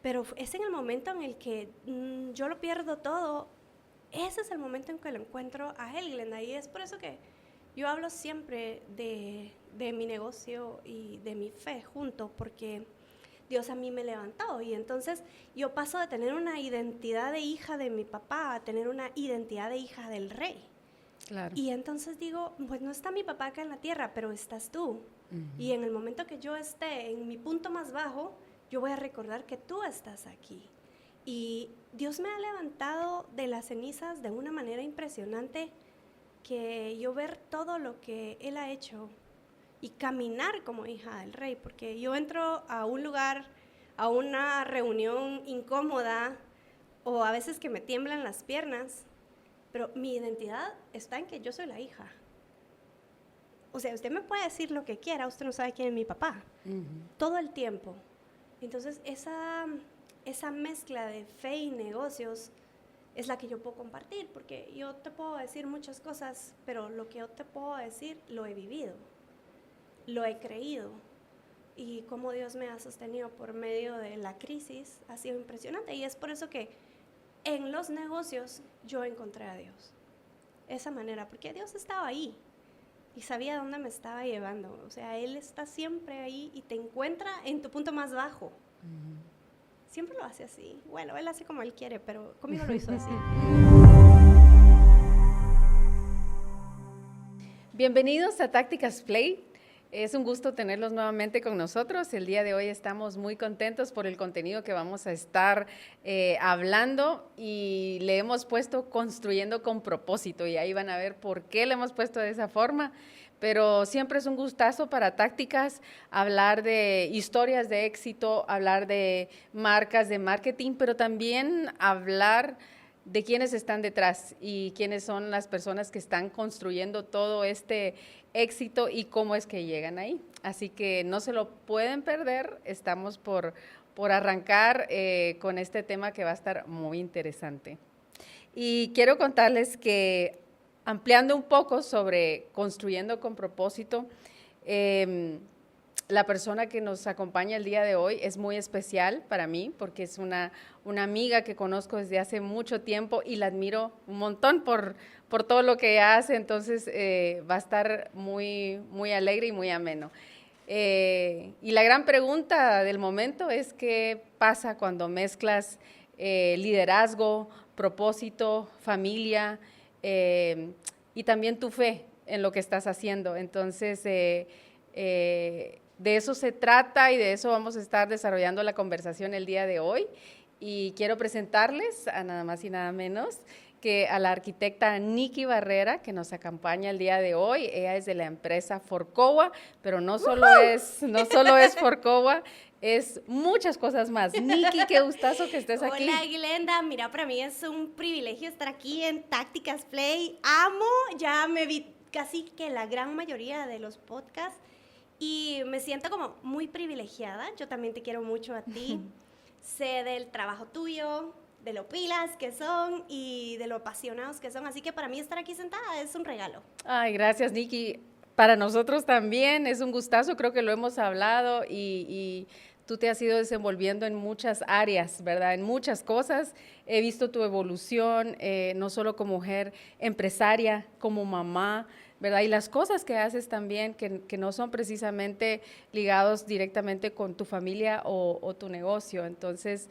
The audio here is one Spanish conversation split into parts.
pero es en el momento en el que yo lo pierdo todo, ese es el momento en que lo encuentro a él, Glenda, y es por eso que yo hablo siempre de mi negocio y de mi fe junto, porque Dios a mí me levantó, y entonces yo paso de tener una identidad de hija de mi papá a tener una identidad de hija del Rey. Claro. Y entonces digo, pues no está mi papá acá en la tierra, pero estás tú. Y en el momento que yo esté en mi punto más bajo, yo voy a recordar que tú estás aquí. Y Dios me ha levantado de las cenizas de una manera impresionante, que yo ver todo lo que Él ha hecho y caminar como hija del Rey, porque yo entro a un lugar, a una reunión incómoda, o a veces que me tiemblan las piernas, pero mi identidad está en que yo soy la hija. O sea, usted me puede decir lo que quiera, usted no sabe quién es mi papá, todo el tiempo. Entonces, esa mezcla de fe y negocios es la que yo puedo compartir, porque yo te puedo decir muchas cosas, pero lo que yo te puedo decir lo he vivido, lo he creído, y cómo Dios me ha sostenido por medio de la crisis ha sido impresionante, y es por eso que en los negocios yo encontré a Dios, esa manera, porque Dios estaba ahí y sabía dónde me estaba llevando. O sea, Él está siempre ahí y te encuentra en tu punto más bajo. Siempre lo hace así. Bueno, Él hace como Él quiere, pero conmigo lo hizo así. Bienvenidos a Tácticas Play. Es un gusto tenerlos nuevamente con nosotros. El día de hoy estamos muy contentos por el contenido que vamos a estar hablando, y le hemos puesto construyendo con propósito, y ahí van a ver por qué le hemos puesto de esa forma. Pero siempre es un gustazo para Tácticas hablar de historias de éxito, hablar de marcas, de marketing, pero también hablar de quiénes están detrás y quiénes son las personas que están construyendo todo este éxito y cómo es que llegan ahí. Así que no se lo pueden perder, estamos por arrancar con este tema que va a estar muy interesante. Y quiero contarles que, ampliando un poco sobre construyendo con propósito, la persona que nos acompaña el día de hoy es muy especial para mí, porque es una amiga que conozco desde hace mucho tiempo y la admiro un montón por todo lo que hace. Entonces va a estar muy, muy alegre y muy ameno. Y la gran pregunta del momento es: ¿qué pasa cuando mezclas liderazgo, propósito, familia y también tu fe en lo que estás haciendo? Entonces, de eso se trata, y de eso vamos a estar desarrollando la conversación el día de hoy. Y quiero presentarles a nada más y nada menos que a la arquitecta Nikki Barrera, que nos acompaña el día de hoy. Ella es de la empresa Forcoa, pero no solo es Forcoa, es muchas cosas más. Nikki, qué gustazo que estés aquí. Hola, Glenda. Mira, para mí es un privilegio estar aquí en Tácticas Play. Amo, ya me vi casi que la gran mayoría de los podcasts y me siento como muy privilegiada. Yo también te quiero mucho a ti. Sé del trabajo tuyo, de lo pilas que son y de lo apasionados que son. Así que para mí estar aquí sentada es un regalo. Ay, gracias, Nikki. Para nosotros también es un gustazo, creo que lo hemos hablado, y tú te has ido desenvolviendo en muchas áreas, ¿verdad? En muchas cosas. He visto tu evolución, no solo como mujer empresaria, como mamá, ¿verdad? Y las cosas que haces también, que no son precisamente ligados directamente con tu familia o tu negocio. Entonces,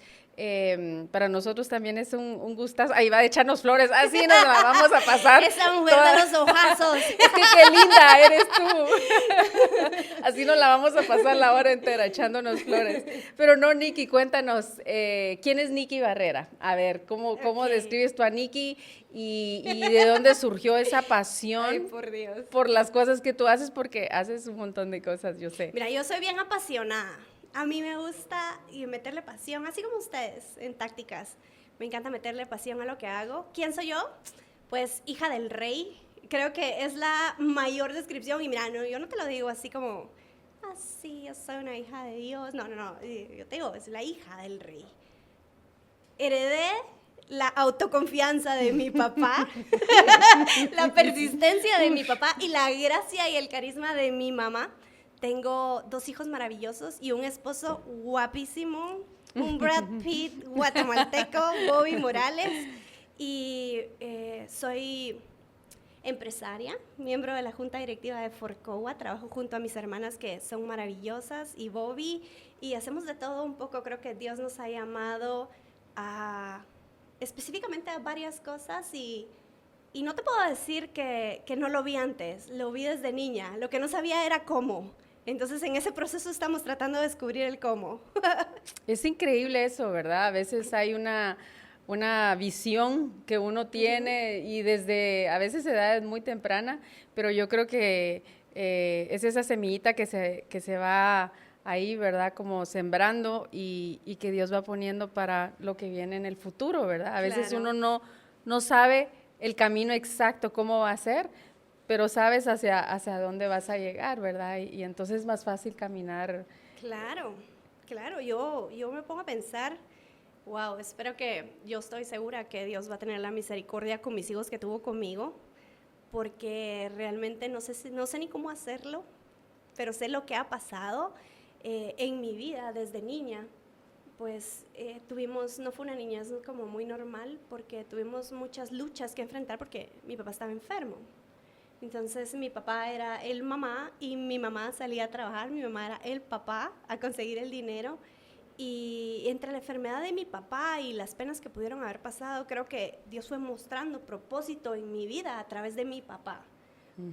para nosotros también es un gustazo. Ahí va a echarnos flores, así nos la vamos a pasar. Esa mujer de los ojazos. Es que qué linda eres tú. Así nos la vamos a pasar la hora entera echándonos flores. Pero no, Nikki, cuéntanos, ¿quién es Nikki Barrera? A ver, ¿cómo describes tú a Nikki y de dónde surgió esa pasión? Ay, por Dios. Por las cosas que tú haces, porque haces un montón de cosas, yo sé. Mira, yo soy bien apasionada. A mí me gusta meterle pasión, así como ustedes en Tácticas. Me encanta meterle pasión a lo que hago. ¿Quién soy yo? Pues hija del Rey. Creo que es la mayor descripción. Y mira, no, yo no te lo digo así como, así, yo soy una hija de Dios. No. Yo te digo, es la hija del Rey. Heredé la autoconfianza de mi papá, la persistencia de mi papá y la gracia y el carisma de mi mamá. Tengo 2 hijos maravillosos y un esposo guapísimo, un Brad Pitt guatemalteco, Bobby Morales, y soy empresaria, miembro de la junta directiva de Forcoa, trabajo junto a mis hermanas que son maravillosas y Bobby, y hacemos de todo un poco. Creo que Dios nos ha llamado específicamente a varias cosas y no te puedo decir que no lo vi antes, lo vi desde niña, lo que no sabía era cómo. Entonces, en ese proceso estamos tratando de descubrir el cómo. Es increíble eso, ¿verdad? A veces hay una visión que uno tiene y desde a veces edad muy temprana, pero yo creo que es esa semillita que se va ahí, ¿verdad? Como sembrando y que Dios va poniendo para lo que viene en el futuro, ¿verdad? A veces Claro. uno no sabe el camino exacto, cómo va a ser, pero sabes hacia dónde vas a llegar, ¿verdad? Y entonces es más fácil caminar. Claro, claro. Yo me pongo a pensar, wow, yo estoy segura que Dios va a tener la misericordia con mis hijos que tuvo conmigo, porque realmente no sé ni cómo hacerlo, pero sé lo que ha pasado en mi vida desde niña. Pues no fue una niñez como muy normal, porque tuvimos muchas luchas que enfrentar porque mi papá estaba enfermo. Entonces mi papá era el mamá y mi mamá salía a trabajar, mi mamá era el papá a conseguir el dinero. Y entre la enfermedad de mi papá y las penas que pudieron haber pasado, creo que Dios fue mostrando propósito en mi vida a través de mi papá.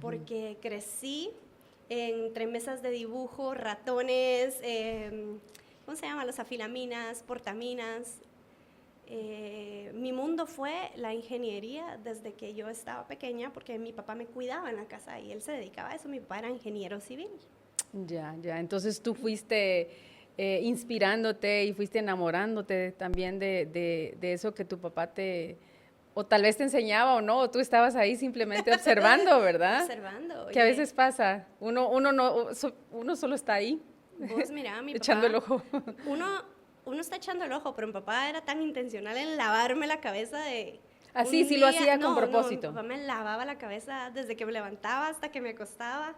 Porque crecí entre mesas de dibujo, ratones, ¿cómo se llama? Las afilaminas, portaminas. Mi mundo fue la ingeniería desde que yo estaba pequeña, porque mi papá me cuidaba en la casa y él se dedicaba a eso. Mi papá era ingeniero civil. Ya. Entonces tú fuiste inspirándote y fuiste enamorándote también de eso que tu papá o tal vez te enseñaba o no, o tú estabas ahí simplemente observando, ¿verdad? Observando. Que a veces pasa, uno solo está ahí. Vos, mira, mi papá. Echando el ojo. Uno está echando el ojo, pero mi papá era tan intencional en lavarme la cabeza de... Así, sí lo hacía con propósito. Mi papá me lavaba la cabeza desde que me levantaba hasta que me acostaba,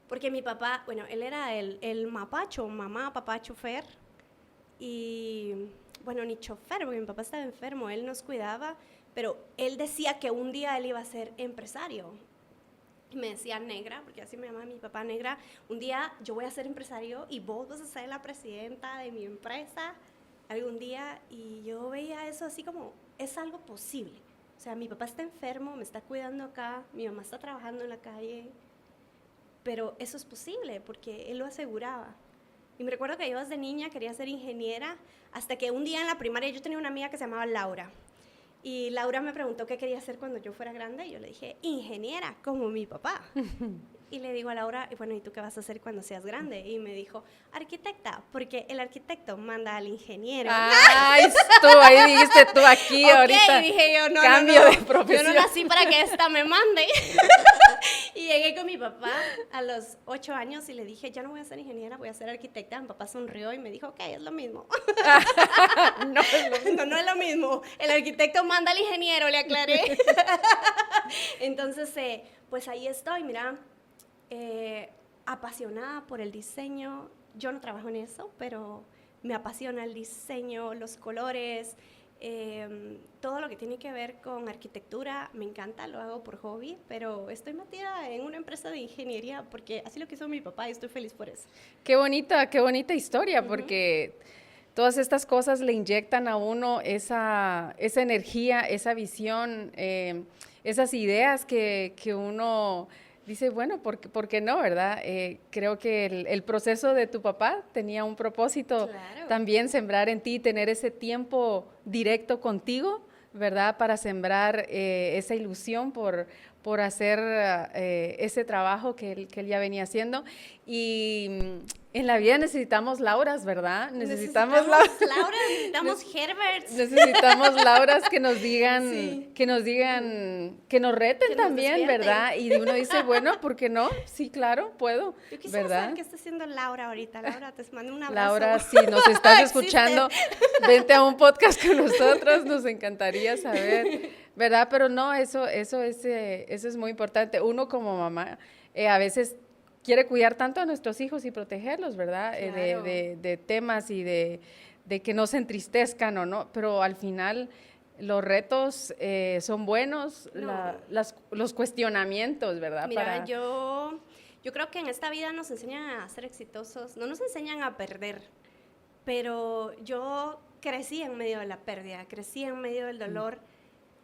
porque mi papá, bueno, él era el mapacho, mamá, papá, chofer, y bueno, ni chofer, porque mi papá estaba enfermo, él nos cuidaba, pero él decía que un día él iba a ser empresario. Y me decía, negra, porque así me llamaba mi papá, negra, un día yo voy a ser empresario y vos vas a ser la presidenta de mi empresa algún día. Y yo veía eso así como, es algo posible. O sea, mi papá está enfermo, me está cuidando acá, mi mamá está trabajando en la calle, pero eso es posible porque él lo aseguraba. Y me recuerdo que yo desde niña quería ser ingeniera, hasta que un día en la primaria yo tenía una amiga que se llamaba Laura. Y Laura me preguntó qué quería hacer cuando yo fuera grande, y yo le dije, ingeniera, como mi papá. Y le digo a Laura, bueno, ¿y tú qué vas a hacer cuando seas grande? Y me dijo, arquitecta, porque el arquitecto manda al ingeniero. Ay, tú, ahí dijiste tú aquí okay, ahorita. Dije yo, no, cambio de profesión. Yo no nací para que esta me mande. Y llegué con mi papá a los 8 años y le dije, ya no voy a ser ingeniera, voy a ser arquitecta. Mi papá sonrió y me dijo, ok, es lo mismo. No es lo mismo. No es lo mismo. El arquitecto manda al ingeniero, le aclaré. Entonces, pues ahí estoy, mira, apasionada por el diseño. Yo no trabajo en eso, pero me apasiona el diseño, los colores, todo lo que tiene que ver con arquitectura. Me encanta, lo hago por hobby, pero estoy metida en una empresa de ingeniería porque así lo quiso mi papá y estoy feliz por eso. Qué bonita historia, porque todas estas cosas le inyectan a uno esa energía, esa visión, esas ideas que uno dice, bueno, ¿por qué no, verdad? Creo que el proceso de tu papá tenía un propósito, Claro. También sembrar en ti, tener ese tiempo directo contigo, ¿verdad? Para sembrar esa ilusión por hacer ese trabajo que él ya venía haciendo. Y en la vida necesitamos Lauras, ¿verdad? Necesitamos Lauras, necesitamos Herberts. Necesitamos Lauras que nos digan, Sí. que nos reten Que nos también, despierten. ¿verdad? Y uno dice, bueno, ¿por qué no? Sí, claro, puedo, Yo quisiera ¿verdad? saber qué está haciendo Laura ahorita. Laura, te mando un abrazo. Laura, si nos estás Existe. escuchando, vente a un podcast con nosotros, nos encantaría saber, ¿verdad? Pero no, eso es muy importante. Uno como mamá a veces quiere cuidar tanto a nuestros hijos y protegerlos, ¿verdad? Claro. De temas y de de que no se entristezcan o no, pero al final los retos son buenos, No. los cuestionamientos, ¿verdad? Mira, yo creo que en esta vida nos enseñan a ser exitosos, no nos enseñan a perder, pero yo crecí en medio de la pérdida, crecí en medio del dolor,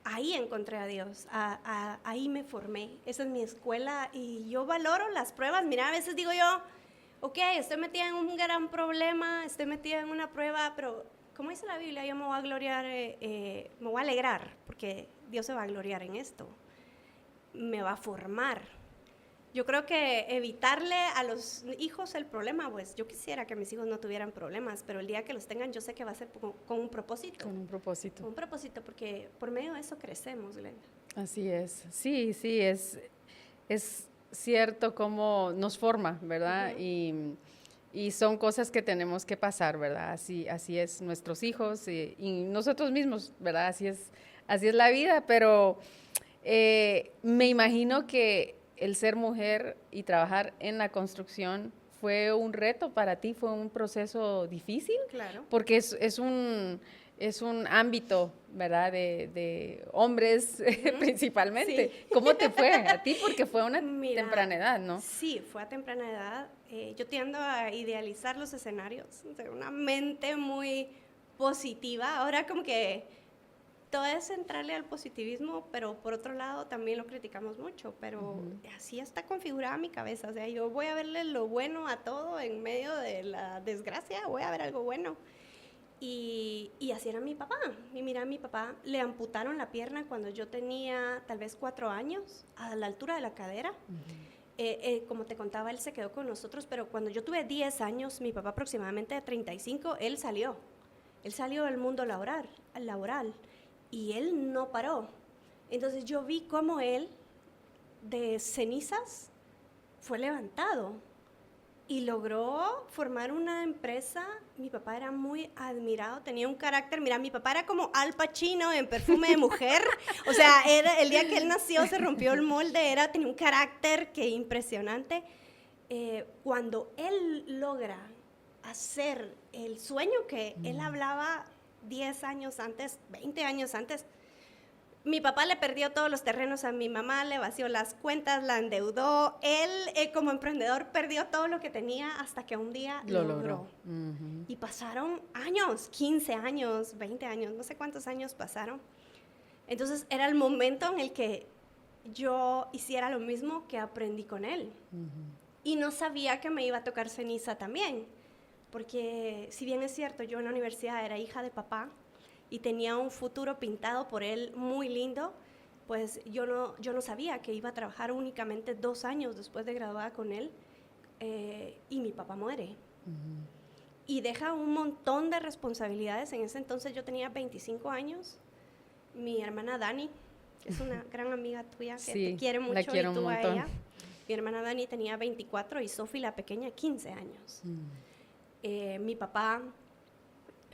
ahí encontré a Dios, ahí me formé, esa es mi escuela y yo valoro las pruebas. Mira, a veces digo yo, ok, estoy metida en un gran problema, estoy metida en una prueba, pero como dice la Biblia, yo me voy a gloriar, me voy a alegrar, porque Dios se va a gloriar en esto, me va a formar. Yo creo que evitarle a los hijos el problema, pues yo quisiera que mis hijos no tuvieran problemas, pero el día que los tengan yo sé que va a ser con un propósito. Con un propósito. Con un propósito, porque por medio de eso crecemos, Glenda. Así es, sí, es cierto cómo nos forma, ¿verdad? Y son cosas que tenemos que pasar, ¿verdad? Así es nuestros hijos y nosotros mismos, ¿verdad? Así es la vida, pero me imagino que el ser mujer y trabajar en la construcción fue un reto para ti, fue un proceso difícil. Claro. Porque es un ámbito, ¿verdad? De hombres principalmente. Sí. ¿Cómo te fue a ti? Porque fue a una Mira, temprana edad, ¿no? Sí, fue a temprana edad. Yo tiendo a idealizar los escenarios, de una mente muy positiva. Ahora como que todo es centrarle al positivismo, pero por otro lado también lo criticamos mucho, pero así está configurada mi cabeza. O sea, yo voy a verle lo bueno a todo en medio de la desgracia, voy a ver algo bueno. Y así era mi papá. Y mira, a mi papá le amputaron la pierna cuando yo tenía tal vez 4 años, a la altura de la cadera. Como te contaba, él se quedó con nosotros, pero cuando yo tuve 10 años, mi papá aproximadamente de 35, él salió del mundo laboral, y él no paró. Entonces yo vi cómo él, de cenizas, fue levantado y logró formar una empresa. Mi papá era muy admirado, tenía un carácter. Mira, mi papá era como Al Pacino en Perfume de Mujer. O sea, el día que él nació se rompió el molde, tenía un carácter que impresionante. Cuando él logra hacer el sueño que él hablaba 10 años antes, 20 años antes, mi papá le perdió todos los terrenos a mi mamá, le vació las cuentas, la endeudó. Él, como emprendedor, perdió todo lo que tenía hasta que un día lo logró. Y pasaron años, 15 años, 20 años, no sé cuántos años pasaron. Entonces, era el momento en el que yo hiciera lo mismo que aprendí con él. Y no sabía que me iba a tocar ceniza también, porque si bien es cierto, yo en la universidad era hija de papá, y tenía un futuro pintado por él muy lindo, pues yo no sabía que iba a trabajar únicamente 2 años después de graduada con él, y mi papá muere. Y deja un montón de responsabilidades. En ese entonces yo tenía 25 años. Mi hermana Dani, que es una gran amiga tuya, que te quiere mucho, la quiero y tú un a montón. ella. Mi hermana Dani tenía 24 y Sofi, la pequeña, 15 años. Mi papá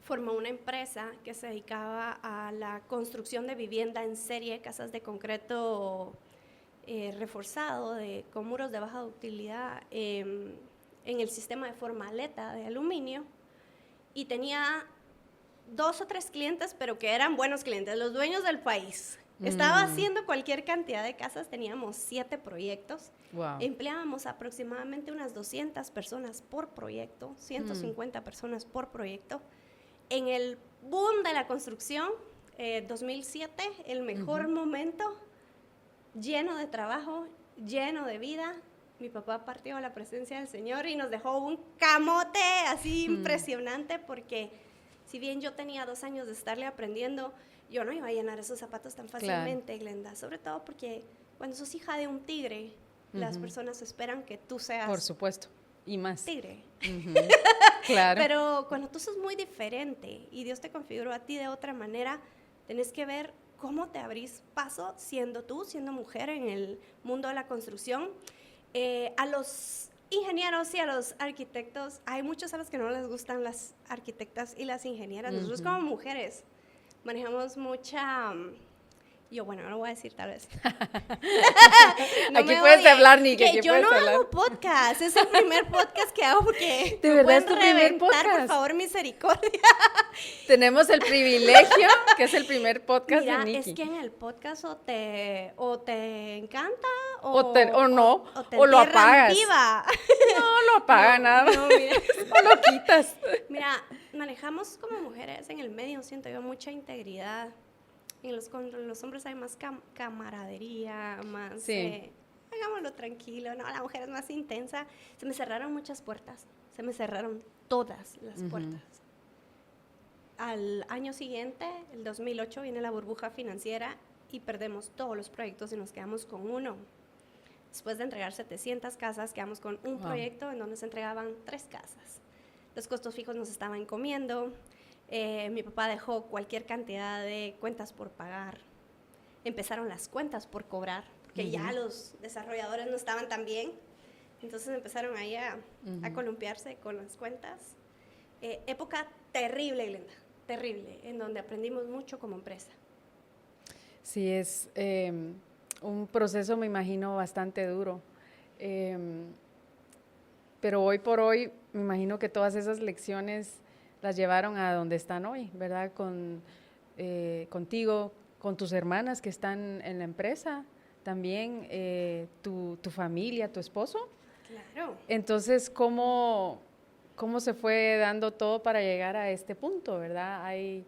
formó una empresa que se dedicaba a la construcción de vivienda en serie, casas de concreto reforzado con muros de baja utilidad en el sistema de formaleta de aluminio, y tenía 2 o 3 clientes, pero que eran buenos clientes, los dueños del país. Estaba haciendo cualquier cantidad de casas, teníamos 7 proyectos. Wow. Empleábamos aproximadamente unas 200 personas por proyecto, 150 personas por proyecto. En el boom de la construcción, 2007, el mejor momento, lleno de trabajo, lleno de vida. Mi papá partió a la presencia del Señor y nos dejó un camote así impresionante, porque si bien yo tenía 2 años de estarle aprendiendo, yo no iba a llenar esos zapatos tan fácilmente, claro. Glenda, sobre todo porque cuando sos hija de un tigre, las personas esperan que tú seas... Por supuesto, y más. Tigre. Claro. Pero cuando tú sos muy diferente y Dios te configuró a ti de otra manera, tenés que ver cómo te abrís paso siendo tú, siendo mujer en el mundo de la construcción. A los ingenieros y a los arquitectos, hay muchos a los que no les gustan las arquitectas y las ingenieras. Nosotros como mujeres manejamos mucha Yo, bueno, no lo voy a decir tal vez. Aquí puedes hablar, Nikki, aquí yo puedes no hablar. hago podcast, es el primer podcast que hago porque ¿De me verdad es pueden tu primer reventar, podcast? por favor, misericordia. Tenemos el privilegio, que es el primer podcast Mira, de Nikki. es que en el podcast o te encanta O no, te o lo entierran apagas. viva. No lo apaga nada, No, mira. o lo quitas. Mira, manejamos como mujeres en el medio, siento yo, mucha integridad. Con los hombres hay más camaradería, más... Sí. Hagámoslo tranquilo, no, la mujer es más intensa. Se me cerraron muchas puertas, se me cerraron todas las puertas. Al año siguiente, el 2008, viene la burbuja financiera y perdemos todos los proyectos y nos quedamos con uno. Después de entregar 700 casas, quedamos con un proyecto en donde se entregaban 3 casas. Los costos fijos nos estaban comiendo. Mi papá dejó cualquier cantidad de cuentas por pagar. Empezaron las cuentas por cobrar, porque ya los desarrolladores no estaban tan bien. Entonces empezaron ahí a columpiarse con las cuentas. Época terrible, Glenda, terrible, en donde aprendimos mucho como empresa. Sí, es un proceso, me imagino, bastante duro. Pero hoy por hoy, me imagino que todas esas lecciones las llevaron a donde están hoy, ¿verdad? Contigo, con tus hermanas que están en la empresa, también tu familia, tu esposo. Claro. Entonces, ¿cómo se fue dando todo para llegar a este punto, verdad? Hay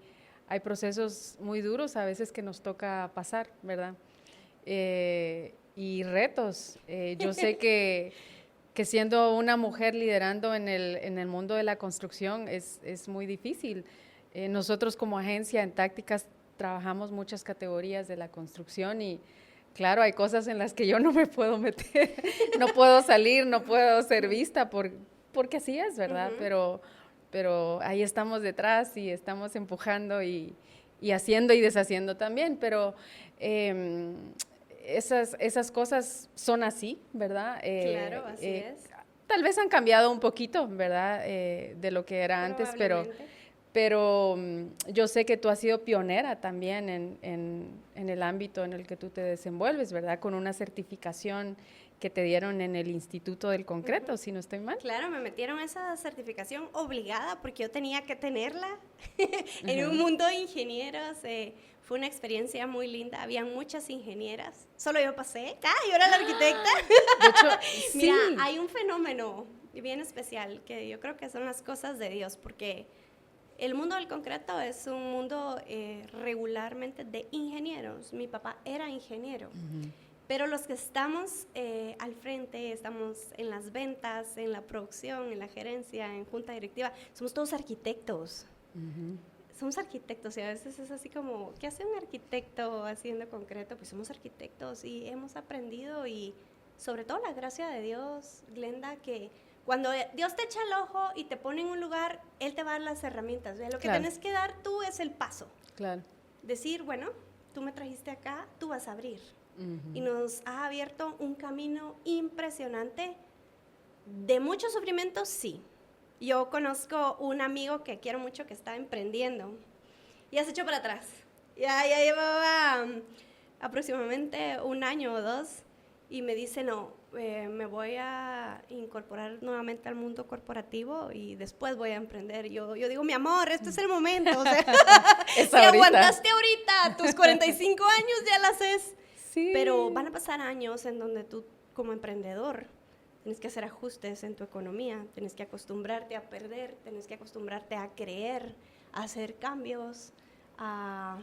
procesos muy duros a veces que nos toca pasar, ¿verdad? Y retos. Yo sé que siendo una mujer liderando en el mundo de la construcción es muy difícil. Nosotros como agencia en Tácticas trabajamos muchas categorías de la construcción y claro, hay cosas en las que yo no me puedo meter, no puedo salir, no puedo ser vista porque así es, ¿verdad? Pero ahí estamos detrás y estamos empujando y haciendo y deshaciendo también, pero esas cosas son así, ¿verdad? Claro, así es. Tal vez han cambiado un poquito, ¿verdad? De lo que era antes, pero yo sé que tú has sido pionera también en el ámbito en el que tú te desenvuelves, ¿verdad? Con una certificación que te dieron en el Instituto del Concreto, si no estoy mal. Claro, me metieron esa certificación obligada porque yo tenía que tenerla en un mundo de ingenieros. Fue una experiencia muy linda, había muchas ingenieras, solo yo pasé, yo era la arquitecta. De hecho, sí. Mira, hay un fenómeno bien especial que yo creo que son las cosas de Dios, porque el mundo del concreto es un mundo regularmente de ingenieros. Mi papá era ingeniero. Pero los que estamos al frente, estamos en las ventas, en la producción, en la gerencia, en junta directiva, somos todos arquitectos. Somos arquitectos y a veces es así como, ¿qué hace un arquitecto haciendo concreto? Pues somos arquitectos y hemos aprendido y sobre todo la gracia de Dios, Glenda, que cuando Dios te echa el ojo y te pone en un lugar, Él te va a dar las herramientas. ¿Ve? Lo que tienes que dar tú es el paso. Claro. Decir, bueno, tú me trajiste acá, tú vas a abrir. Y nos ha abierto un camino impresionante. De mucho sufrimiento, sí. Yo conozco un amigo que quiero mucho que está emprendiendo. Ya se echó para atrás. Ya llevaba aproximadamente 1 año o 2 y me dice, no, me voy a incorporar nuevamente al mundo corporativo y después voy a emprender. Yo digo, mi amor, este es el momento. O sea, si aguantaste ahorita tus 45 años, ya las haces. Sí. Pero van a pasar años en donde tú, como emprendedor, tienes que hacer ajustes en tu economía, tienes que acostumbrarte a perder, tienes que acostumbrarte a creer, a hacer cambios, a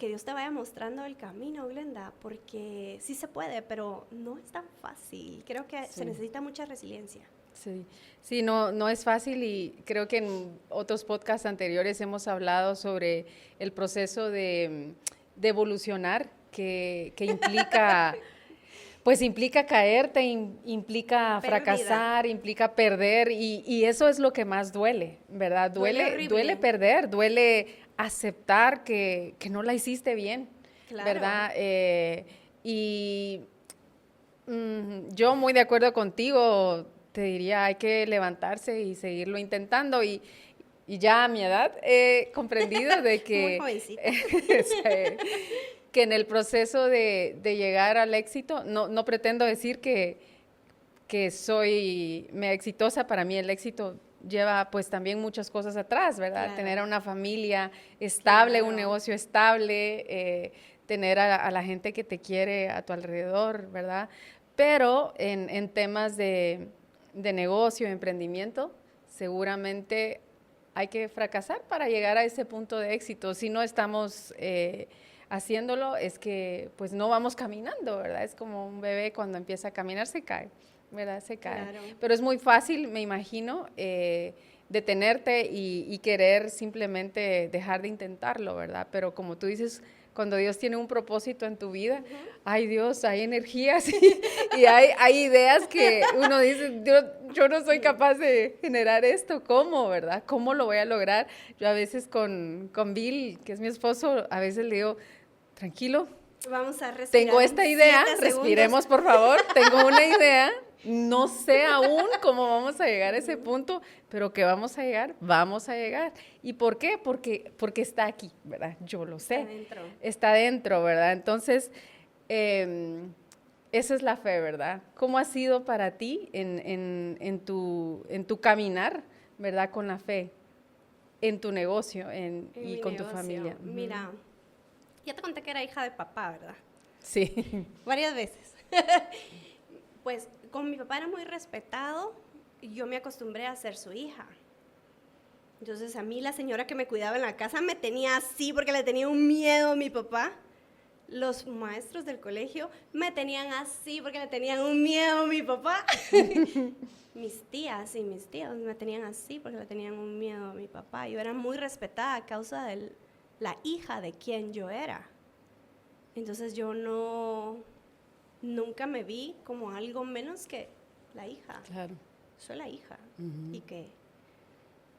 que Dios te vaya mostrando el camino, Glenda, porque sí se puede, pero no es tan fácil. Creo que se necesita mucha resiliencia. Sí, no es fácil y creo que en otros podcasts anteriores hemos hablado sobre el proceso de evolucionar que implica... Pues implica caerte, implica fracasar, implica perder y eso es lo que más duele, ¿verdad? Duele perder, duele aceptar que no la hiciste bien, claro. ¿Verdad? Yo muy de acuerdo contigo, te diría hay que levantarse y seguirlo intentando y y ya a mi edad he comprendido de Muy que, jovencita. que en el proceso de llegar al éxito, no pretendo decir que soy mega exitosa. Para mí el éxito lleva pues también muchas cosas atrás, ¿verdad? Claro. Tener a una familia estable, un Claro. negocio estable, tener a la gente que te quiere a tu alrededor, ¿verdad? Pero en temas de negocio, emprendimiento, seguramente hay que fracasar para llegar a ese punto de éxito. Si no estamos haciéndolo, es que pues no vamos caminando, ¿verdad? Es como un bebé cuando empieza a caminar se cae, ¿verdad? Se cae. Claro. Pero es muy fácil, me imagino, detenerte y querer simplemente dejar de intentarlo, ¿verdad? Pero como tú dices, cuando Dios tiene un propósito en tu vida, ay Dios, hay energías y hay ideas que uno dice, Dios, yo no soy capaz de generar esto, ¿cómo, verdad? ¿Cómo lo voy a lograr? Yo a veces con Bill, que es mi esposo, a veces le digo, tranquilo, Vamos a respirar. tengo esta idea, 7 respiremos segundos. por favor, tengo una idea, no sé aún cómo vamos a llegar a ese punto, pero que vamos a llegar. ¿Y por qué? Porque está aquí, ¿verdad? Yo lo sé. Está dentro, ¿verdad? Entonces, esa es la fe, ¿verdad? ¿Cómo ha sido para ti en tu caminar, ¿verdad? Con la fe, en tu negocio y con tu familia. Mira, ya te conté que era hija de papá, ¿verdad? Sí. Varias veces. Pues con mi papá era muy respetado y yo me acostumbré a ser su hija. Entonces a mí la señora que me cuidaba en la casa me tenía así porque le tenía un miedo a mi papá. Los maestros del colegio me tenían así porque le tenían un miedo a mi papá. Mis tías y mis tíos me tenían así porque le tenían un miedo a mi papá. Yo era muy respetada a causa de la hija de quien yo era. Entonces yo nunca me vi como algo menos que la hija. Claro. Soy la hija. ¿Y qué?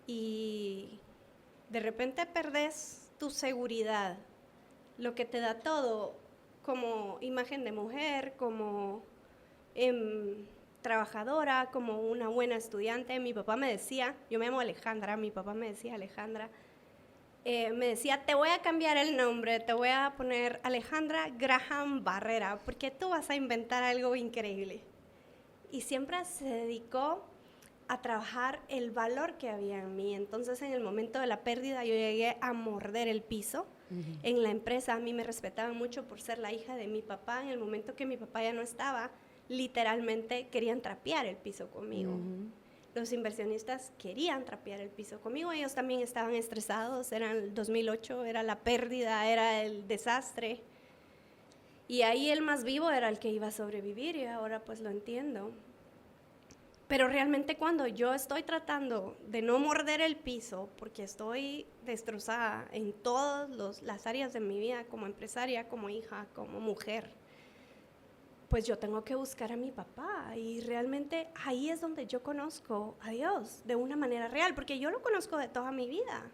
Y de repente perdés tu seguridad, lo que te da todo, como imagen de mujer, como trabajadora, como una buena estudiante. Mi papá me decía, yo me llamo Alejandra, mi papá me decía Alejandra, me decía, te voy a cambiar el nombre, te voy a poner Alejandra Graham Barrera, porque tú vas a inventar algo increíble. Y siempre se dedicó a trabajar el valor que había en mí. Entonces, en el momento de la pérdida, yo llegué a morder el piso. En la empresa a mí me respetaban mucho por ser la hija de mi papá. En el momento que mi papá ya no estaba, literalmente querían trapear el piso conmigo. Los inversionistas querían trapear el piso conmigo. Ellos también estaban estresados. Era el 2008, era la pérdida, era el desastre. Y ahí el más vivo era el que iba a sobrevivir y ahora pues lo entiendo. Pero realmente cuando yo estoy tratando de no morder el piso, porque estoy destrozada en todas las áreas de mi vida, como empresaria, como hija, como mujer, pues yo tengo que buscar a mi papá. Y realmente ahí es donde yo conozco a Dios de una manera real, porque yo lo conozco de toda mi vida.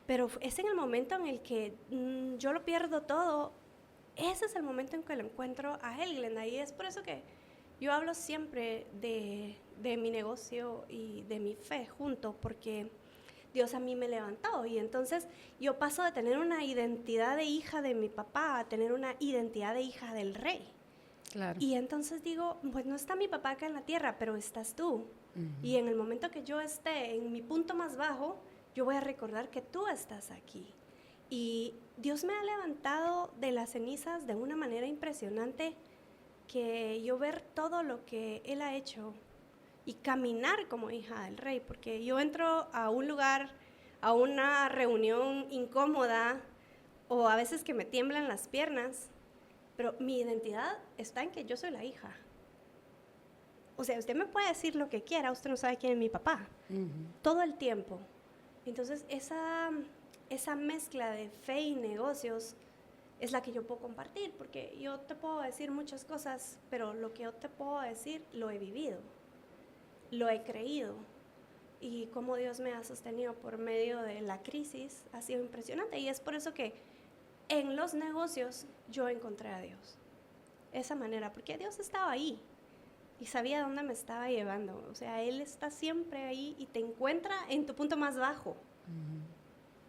Pero es en el momento en el que yo lo pierdo todo, ese es el momento en que lo encuentro a él, Glenda. Y es por eso que yo hablo siempre de mi negocio y de mi fe junto, porque Dios a mí me levantó. Y entonces yo paso de tener una identidad de hija de mi papá a tener una identidad de hija del Rey. Claro. Y entonces digo, pues no está mi papá acá en la tierra, pero estás tú. Y en el momento que yo esté en mi punto más bajo, yo voy a recordar que tú estás aquí. Y Dios me ha levantado de las cenizas de una manera impresionante, que yo ver todo lo que Él ha hecho y caminar como hija del Rey, porque yo entro a un lugar, a una reunión incómoda, o a veces que me tiemblan las piernas, pero mi identidad está en que yo soy la hija. O sea, usted me puede decir lo que quiera, usted no sabe quién es mi papá, todo el tiempo. Entonces, esa mezcla de fe y negocios es la que yo puedo compartir, porque yo te puedo decir muchas cosas, pero lo que yo te puedo decir lo he vivido, lo he creído, y cómo Dios me ha sostenido por medio de la crisis ha sido impresionante. Y es por eso que en los negocios yo encontré a Dios, esa manera, porque Dios estaba ahí, y sabía dónde me estaba llevando. O sea, Él está siempre ahí y te encuentra en tu punto más bajo.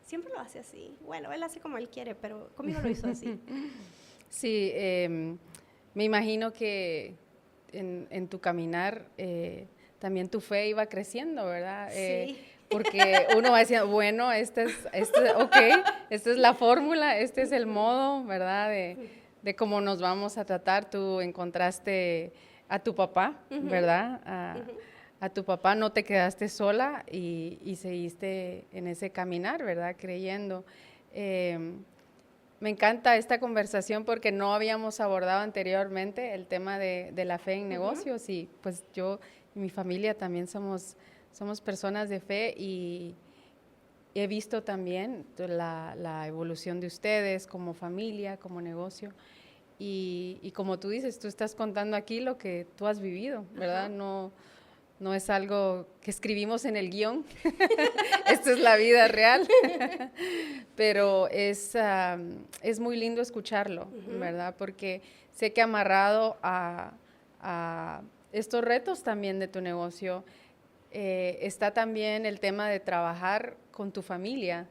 Siempre lo hace así. Bueno, Él hace como Él quiere, pero conmigo lo hizo así. Sí, me imagino que en tu caminar también tu fe iba creciendo, ¿verdad? Sí. Porque uno va diciendo, bueno, esta es la fórmula, este es el modo, ¿verdad? De cómo nos vamos a tratar. Tú encontraste a tu papá, ¿verdad? A tu papá, no te quedaste sola y seguiste en ese caminar, ¿verdad? Creyendo. Me encanta esta conversación porque no habíamos abordado anteriormente el tema de la fe en negocios y pues yo y mi familia también somos personas de fe y he visto también la evolución de ustedes como familia, como negocio y como tú dices, tú estás contando aquí lo que tú has vivido, ¿verdad? No es algo que escribimos en el guión, esto es la vida real, pero es muy lindo escucharlo, ¿verdad? Porque sé que amarrado a estos retos también de tu negocio, está también el tema de trabajar con tu familia,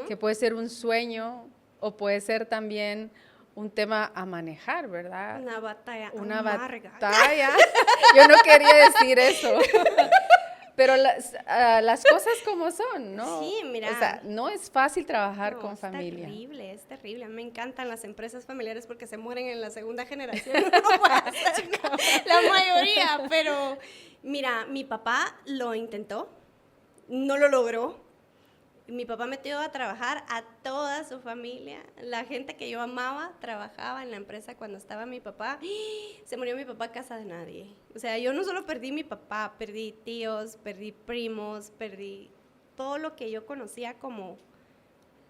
que puede ser un sueño o puede ser también un tema a manejar, ¿verdad? Una batalla Una amarga. batalla. Yo no quería decir eso. Pero las cosas como son, ¿no? Sí, mira. O sea, no es fácil trabajar No, con familia. Es terrible. A mí me encantan las empresas familiares porque se mueren en la segunda generación. No puede hacer la mayoría, pero mira, mi papá lo intentó, no lo logró. Mi papá metió a trabajar a toda su familia. La gente que yo amaba trabajaba en la empresa cuando estaba mi papá. Se murió mi papá a casa de nadie. O sea, yo no solo perdí mi papá, perdí tíos, perdí primos, perdí todo lo que yo conocía como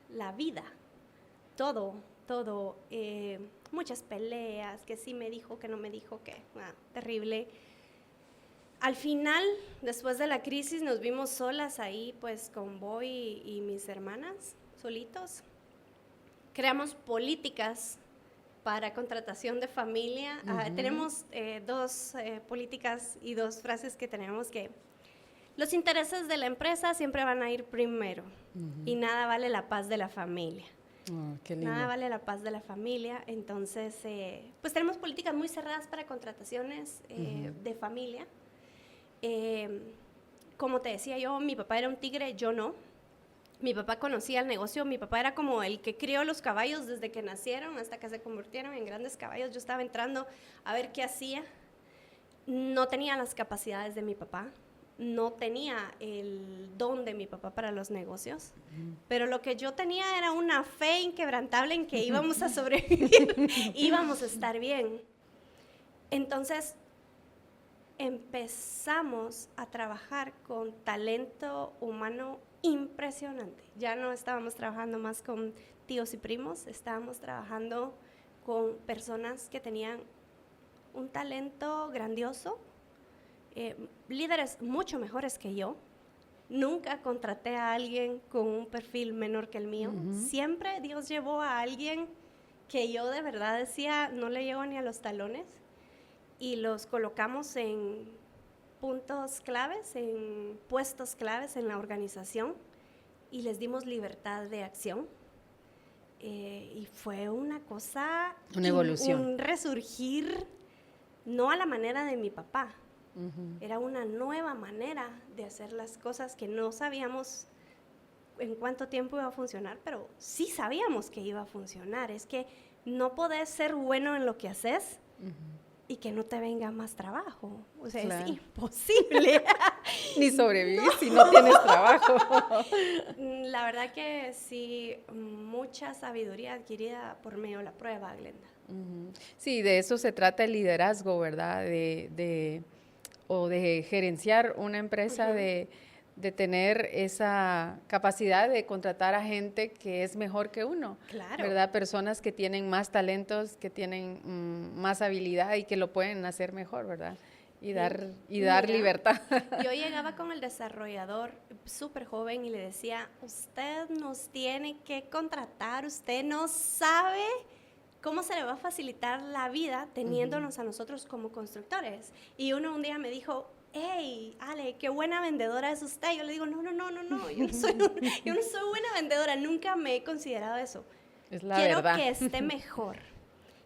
la vida. Todo. Muchas peleas, que sí me dijo, que no me dijo, que terrible. Al final, después de la crisis, nos vimos solas ahí, pues con Boy y mis hermanas, solitos. Creamos políticas para contratación de familia. Tenemos dos políticas y dos frases que tenemos que los intereses de la empresa siempre van a ir primero y nada vale la paz de la familia. Oh, qué lindo. Nada vale la paz de la familia. Entonces, pues tenemos políticas muy cerradas para contrataciones de familia. Como te decía yo, mi papá era un tigre, yo no. Mi papá conocía el negocio, mi papá era como el que crió los caballos desde que nacieron hasta que se convirtieron en grandes caballos. Yo estaba entrando a ver qué hacía. No tenía las capacidades de mi papá, no tenía el don de mi papá para los negocios, pero lo que yo tenía era una fe inquebrantable en que íbamos a sobrevivir, íbamos a estar bien. Entonces, empezamos a trabajar con talento humano impresionante. Ya no estábamos trabajando más con tíos y primos, estábamos trabajando con personas que tenían un talento grandioso, líderes mucho mejores que yo. Nunca contraté a alguien con un perfil menor que el mío. Siempre Dios llevó a alguien que yo de verdad decía, no le llego ni a los talones, y los colocamos en puntos claves, en puestos claves en la organización, y les dimos libertad de acción. Y fue una cosa, una evolución, un resurgir, no a la manera de mi papá. Era una nueva manera de hacer las cosas que no sabíamos en cuánto tiempo iba a funcionar, pero sí sabíamos que iba a funcionar. Es que no podés ser bueno en lo que haces y que no te venga más trabajo. O sea, claro, es imposible. Ni sobrevivir si no tienes trabajo. La verdad que sí, mucha sabiduría adquirida por medio de la prueba, Glenda. Sí, de eso se trata el liderazgo, ¿verdad? O de gerenciar una empresa, de tener esa capacidad de contratar a gente que es mejor que uno, claro, ¿verdad? Personas que tienen más talentos, que tienen más habilidad y que lo pueden hacer mejor, ¿verdad? Y dar libertad. Yo llegaba con el desarrollador súper joven y le decía, usted nos tiene que contratar, usted no sabe ¿cómo se le va a facilitar la vida teniéndonos a nosotros como constructores? Y uno un día me dijo, hey, Ale, qué buena vendedora es usted. Yo le digo, no, yo no soy buena vendedora, nunca me he considerado eso. Es la Quiero verdad. que esté mejor.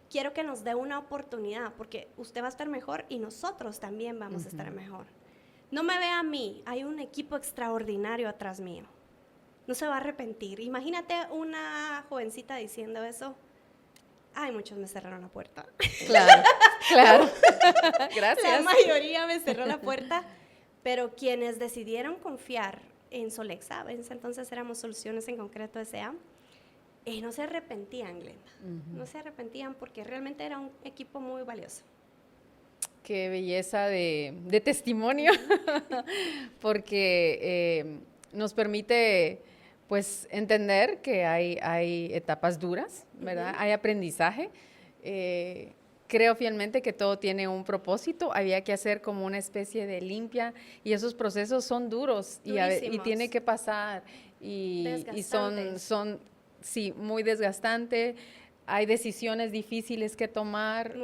Quiero que nos dé una oportunidad, porque usted va a estar mejor y nosotros también vamos a estar mejor. No me ve a mí, hay un equipo extraordinario atrás mío. No se va a arrepentir. Imagínate una jovencita diciendo eso. Ay, muchos me cerraron la puerta. Claro, claro. Gracias. La mayoría me cerró la puerta, pero quienes decidieron confiar en Solexa, en ese entonces éramos Soluciones en Concreto S.A., no se arrepentían, Glenda. No se arrepentían porque realmente era un equipo muy valioso. Qué belleza de testimonio, porque nos permite pues entender que hay etapas duras, ¿verdad? Hay aprendizaje. Creo fielmente que todo tiene un propósito. Había que hacer como una especie de limpia y esos procesos son duros y tiene que pasar y son sí, muy desgastantes. Hay decisiones difíciles que tomar.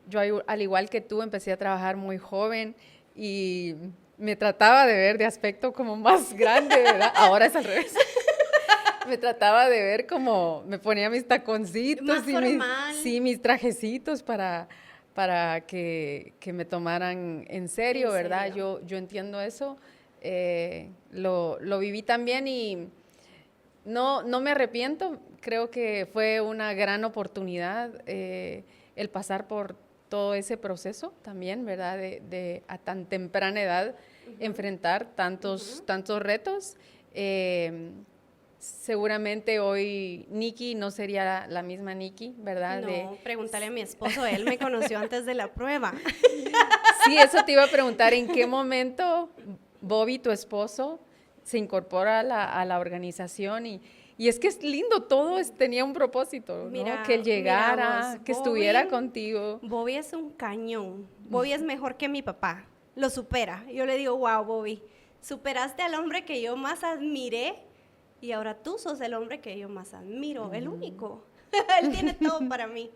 Yo, al igual que tú, empecé a trabajar muy joven y me trataba de ver de aspecto como más grande, ¿verdad? Ahora es al revés. Me trataba de ver como, me ponía mis taconcitos más y formal. mis trajecitos para que me tomaran en serio, ¿verdad? Yo entiendo eso, lo viví también y no me arrepiento. Creo que fue una gran oportunidad el pasar por todo ese proceso también, ¿verdad? De a tan temprana edad enfrentar tantos retos. Seguramente hoy Nikki no sería la misma Nikki, ¿verdad? No, pregúntale a mi esposo, él me conoció antes de la prueba. Sí, eso te iba a preguntar, ¿en qué momento Bobby, tu esposo, se incorpora a la organización? Y es que es lindo, todo tenía un propósito, mira, ¿no? Que él llegara, vos, que estuviera contigo. Bobby es un cañón. Bobby es mejor que mi papá, lo supera. Yo le digo, wow, Bobby, superaste al hombre que yo más admiré y ahora tú sos el hombre que yo más admiro, el único. Él tiene todo para mí.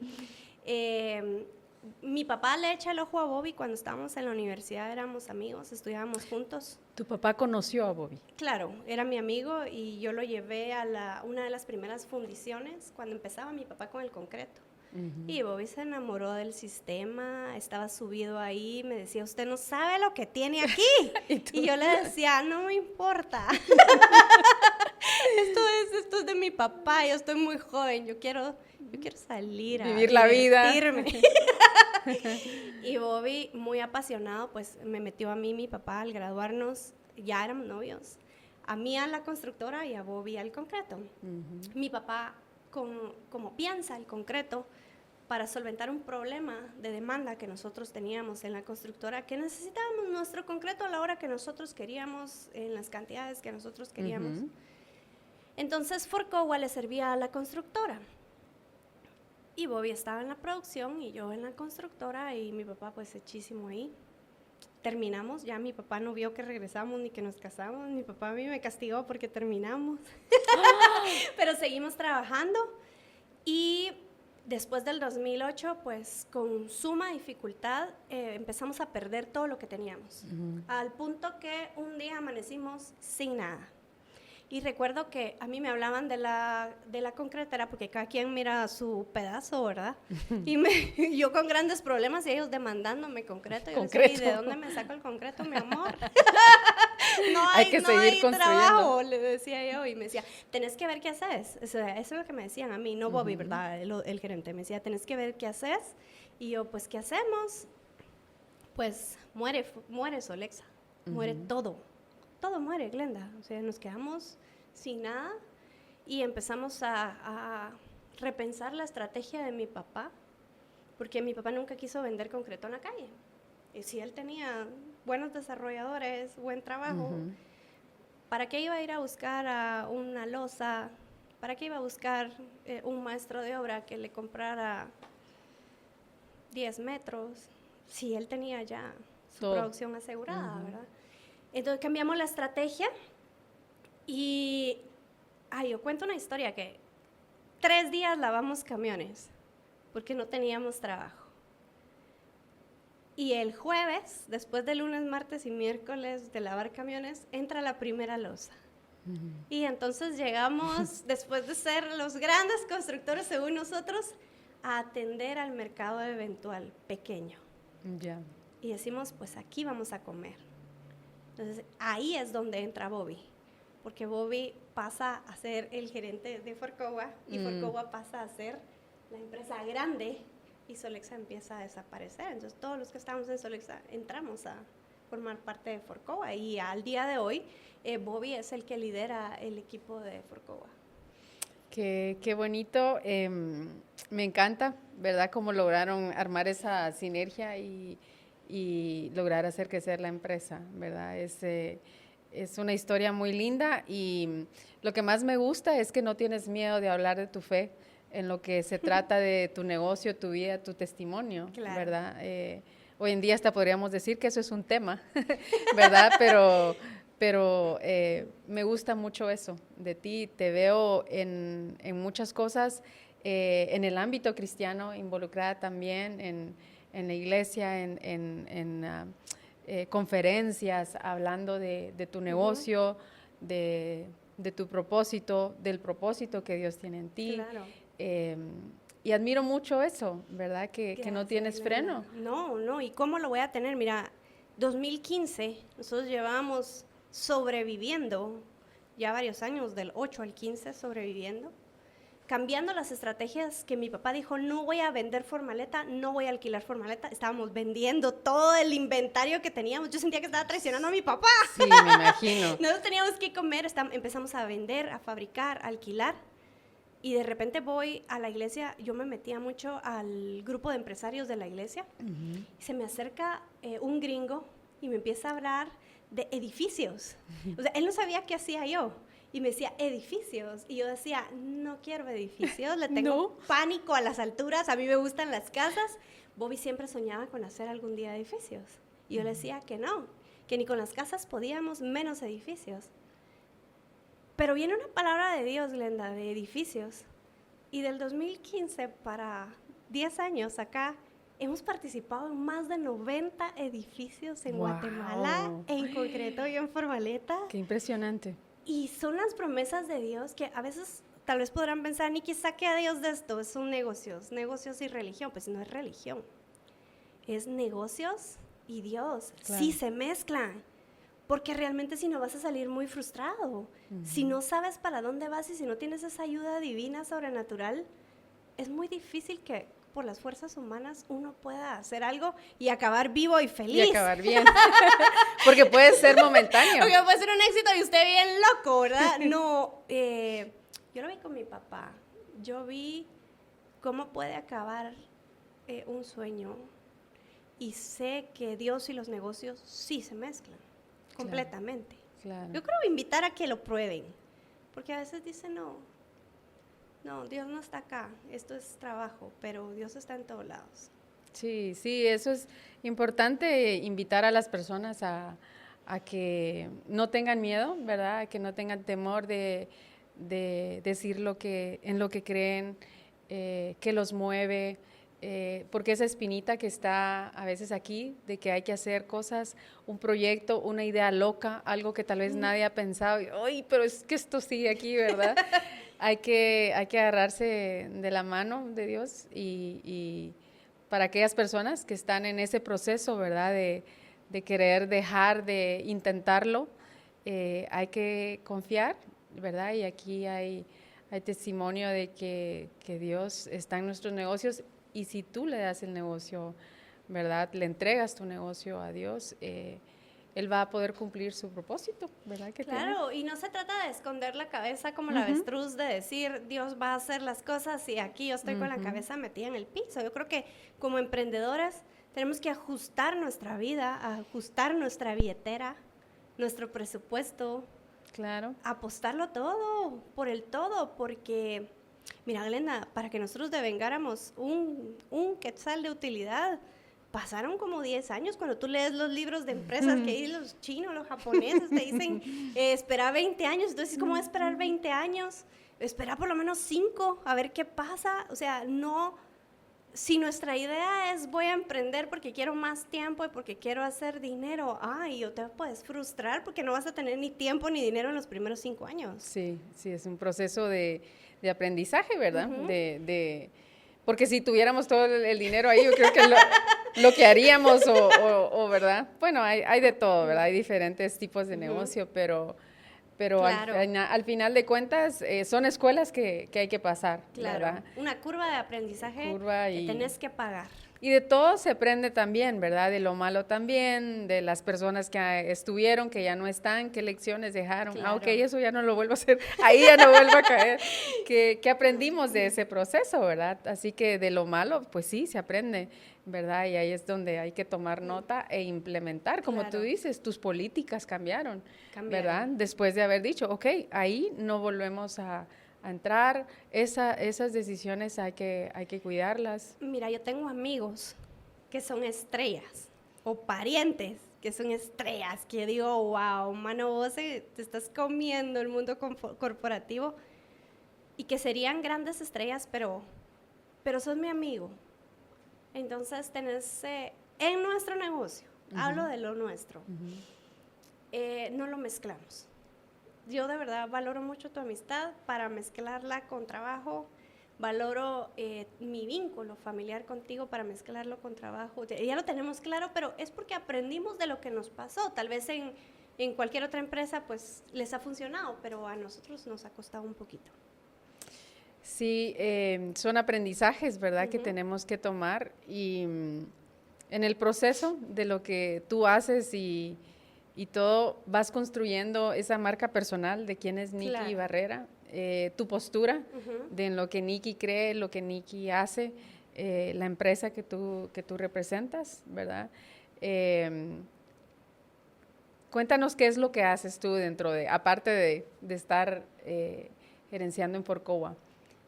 Mi papá le echa el ojo a Bobby cuando estábamos en la universidad, éramos amigos, estudiábamos juntos. ¿Tu papá conoció a Bobby? Claro, era mi amigo y yo lo llevé a una de las primeras fundiciones cuando empezaba mi papá con el concreto. Y Bobby se enamoró del sistema, estaba subido ahí, me decía, usted no sabe lo que tiene aquí. y yo le decía, no me importa. Esto es de mi papá, yo estoy muy joven, yo quiero salir a vivir la vida. Y Bobby, muy apasionado, pues me metió a mí, mi papá, al graduarnos, ya éramos novios, a mí a la constructora y a Bobby al concreto. Mi papá, como piensa el concreto, para solventar un problema de demanda que nosotros teníamos en la constructora, que necesitábamos nuestro concreto a la hora que nosotros queríamos, en las cantidades que nosotros queríamos. Entonces, Forcowa le servía a la constructora. Y Bobby estaba en la producción y yo en la constructora y mi papá pues hechísimo ahí. Terminamos, ya mi papá no vio que regresamos ni que nos casamos, mi papá a mí me castigó porque terminamos. Pero seguimos trabajando y después del 2008 pues con suma dificultad empezamos a perder todo lo que teníamos. Al punto que un día amanecimos sin nada. Y recuerdo que a mí me hablaban de la concretera, porque cada quien mira su pedazo, ¿verdad? Y yo con grandes problemas y ellos demandándome concreto. Yo decía, ¿y de dónde me saco el concreto, mi amor? no hay trabajo, le decía yo. Y me decía, tenés que ver qué haces. O sea, eso es lo que me decían a mí, no Bobby, ¿verdad? El gerente me decía, tenés que ver qué haces. Y yo, pues, ¿qué hacemos? Pues muere Solexa, muere todo. Todo muere, Glenda. O sea, nos quedamos sin nada y empezamos a repensar la estrategia de mi papá, porque mi papá nunca quiso vender concreto en la calle. Y si él tenía buenos desarrolladores, buen trabajo, ¿para qué iba a ir a buscar a una loza? ¿Para qué iba a buscar un maestro de obra que le comprara 10 metros si él tenía ya su producción asegurada, ¿verdad? Entonces cambiamos la estrategia y yo cuento una historia que 3 días lavamos camiones porque no teníamos trabajo. Y el jueves, después de lunes, martes y miércoles de lavar camiones, entra la primera losa. Y entonces llegamos, después de ser los grandes constructores según nosotros, a atender al mercado eventual pequeño. Ya. Y decimos, pues aquí vamos a comer. Entonces ahí es donde entra Bobby, porque Bobby pasa a ser el gerente de Forcoa y Forcoa pasa a ser la empresa grande y Solexa empieza a desaparecer. Entonces todos los que estamos en Solexa entramos a formar parte de Forcoa y al día de hoy Bobby es el que lidera el equipo de Forcoa. Qué bonito, me encanta, ¿verdad? Cómo lograron armar esa sinergia y lograr hacer crecer la empresa, ¿verdad? Es una historia muy linda y lo que más me gusta es que no tienes miedo de hablar de tu fe en lo que se trata de tu negocio, tu vida, tu testimonio, claro. ¿Verdad? Hoy en día hasta podríamos decir que eso es un tema, ¿verdad? Pero me gusta mucho eso de ti, te veo en muchas cosas, en el ámbito cristiano, involucrada también en la iglesia, en conferencias, hablando de tu negocio, de tu propósito, del propósito que Dios tiene en ti. Claro. Y admiro mucho eso, ¿verdad? Que no tienes freno. No, ¿y cómo lo voy a tener? Mira, 2015, nosotros llevábamos sobreviviendo, ya varios años, del 8 al 15 sobreviviendo, cambiando las estrategias que mi papá dijo, no voy a vender formaleta, no voy a alquilar formaleta, estábamos vendiendo todo el inventario que teníamos, yo sentía que estaba traicionando a mi papá. Sí, me imagino. Nosotros teníamos que comer, empezamos a vender, a fabricar, a alquilar, y de repente voy a la iglesia, yo me metía mucho al grupo de empresarios de la iglesia, y se me acerca un gringo y me empieza a hablar de edificios. O sea, él no sabía qué hacía yo. Y me decía, edificios. Y yo decía, no quiero edificios, le tengo pánico a las alturas, a mí me gustan las casas. Bobby siempre soñaba con hacer algún día edificios. Y yo le decía que no, que ni con las casas podíamos, menos edificios. Pero viene una palabra de Dios, Glenda, de edificios. Y del 2015 para 10 años acá, hemos participado en más de 90 edificios en Guatemala, en concreto y en Formaleta. Qué impresionante. Y son las promesas de Dios que a veces tal vez podrán pensar, Nikki, saque a Dios de esto, es un negocios y religión. Pues no es religión, es negocios y Dios. Claro. Sí se mezclan, porque realmente si no vas a salir muy frustrado. Si no sabes para dónde vas y si no tienes esa ayuda divina, sobrenatural, es muy difícil que por las fuerzas humanas uno pueda hacer algo y acabar vivo y feliz. Y acabar bien. Porque puede ser momentáneo. Porque puede ser un éxito y usted bien loco, ¿verdad? No, yo lo vi con mi papá. Yo vi cómo puede acabar un sueño y sé que Dios y los negocios sí se mezclan completamente. Claro. Yo creo invitar a que lo prueben, porque a veces dicen no, Dios no está acá, esto es trabajo, pero Dios está en todos lados. Sí, eso es importante, invitar a las personas a que no tengan miedo, ¿verdad? A que no tengan temor de decir en lo que creen, que los mueve, porque esa espinita que está a veces aquí, de que hay que hacer cosas, un proyecto, una idea loca, algo que tal vez nadie ha pensado, y, ¡ay, pero es que esto sigue aquí!, ¿verdad? Hay que agarrarse de la mano de Dios y para aquellas personas que están en ese proceso, ¿verdad? De querer dejar de intentarlo, hay que confiar, ¿verdad? Y aquí hay testimonio de que Dios está en nuestros negocios y si tú le das el negocio, ¿verdad? Le entregas tu negocio a Dios, Él va a poder cumplir su propósito, ¿verdad? Claro, y no se trata de esconder la cabeza como la avestruz, de decir, Dios va a hacer las cosas y aquí yo estoy con la cabeza metida en el piso. Yo creo que como emprendedores tenemos que ajustar nuestra vida, ajustar nuestra billetera, nuestro presupuesto. Claro. Apostarlo todo, por el todo, porque, mira, Glenda, para que nosotros devengáramos un quetzal de utilidad, pasaron como 10 años. Cuando tú lees los libros de empresas que dicen los chinos, los japoneses, te dicen, espera 20 años. Entonces, ¿cómo va a esperar 20 años? Espera por lo menos 5, a ver qué pasa. O sea, no si nuestra idea es voy a emprender porque quiero más tiempo y porque quiero hacer dinero, o te puedes frustrar porque no vas a tener ni tiempo ni dinero en los primeros 5 años. Sí, es un proceso de aprendizaje, ¿verdad? Ujú. Porque si tuviéramos todo el dinero ahí, yo creo que lo que haríamos, o ¿verdad? Bueno, hay de todo, ¿verdad? Hay diferentes tipos de negocio, pero Claro. al final de cuentas son escuelas que hay que pasar, Claro, ¿verdad? una curva de aprendizaje Curva que y- tenés que pagar. Y de todo se aprende también, ¿verdad? De lo malo también, de las personas que estuvieron, que ya no están, qué lecciones dejaron. Claro. Ok, eso ya no lo vuelvo a hacer, ahí ya no vuelvo a caer. ¿Qué aprendimos de ese proceso, verdad? Así que de lo malo, pues sí, se aprende, ¿verdad? Y ahí es donde hay que tomar nota e implementar, como Claro. tú dices, tus políticas cambiaron, Cambiaron. ¿verdad? Después de haber dicho, ok, ahí no volvemos a entrar, esas decisiones hay que cuidarlas. Mira, yo tengo amigos que son estrellas o parientes que son estrellas, que yo digo, wow, mano, vos te estás comiendo el mundo corporativo y que serían grandes estrellas, pero sos mi amigo. Entonces tenés, en nuestro negocio, hablo de lo nuestro, no lo mezclamos. Yo de verdad valoro mucho tu amistad para mezclarla con trabajo, valoro mi vínculo familiar contigo para mezclarlo con trabajo. Ya lo tenemos claro, pero es porque aprendimos de lo que nos pasó. Tal vez en cualquier otra empresa pues les ha funcionado, pero a nosotros nos ha costado un poquito. Sí, son aprendizajes, ¿verdad? Que tenemos que tomar y en el proceso de lo que tú haces y todo, vas construyendo esa marca personal de quién es Nikki Claro. Barrera, tu postura de en lo que Nikki cree, lo que Nikki hace, la empresa que tú representas, ¿verdad? Cuéntanos qué es lo que haces tú dentro de, aparte de estar gerenciando en Forcoa.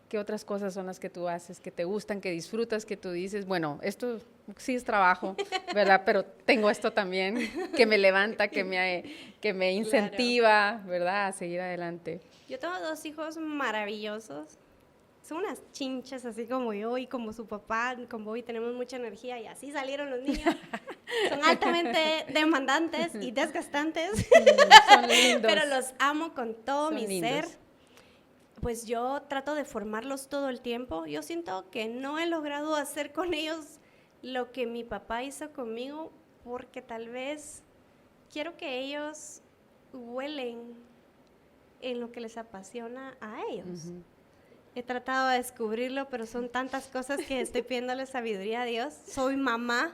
¿Qué otras cosas son las que tú haces, que te gustan, que disfrutas, que tú dices, bueno, esto sí es trabajo, ¿verdad? Pero tengo esto también, que me levanta, que me incentiva, ¿verdad? A seguir adelante. Yo tengo 2 hijos maravillosos. Son unas chinchas así como yo y como su papá, con Bobby tenemos mucha energía y así salieron los niños. Son altamente demandantes y desgastantes, Son lindos. pero los amo con todo Son mi lindos. ser. Pues yo trato de formarlos todo el tiempo. Yo siento que no he logrado hacer con ellos lo que mi papá hizo conmigo porque tal vez quiero que ellos huelen en lo que les apasiona a ellos. He tratado de descubrirlo, pero son tantas cosas que estoy pidiéndole sabiduría a Dios. Soy mamá,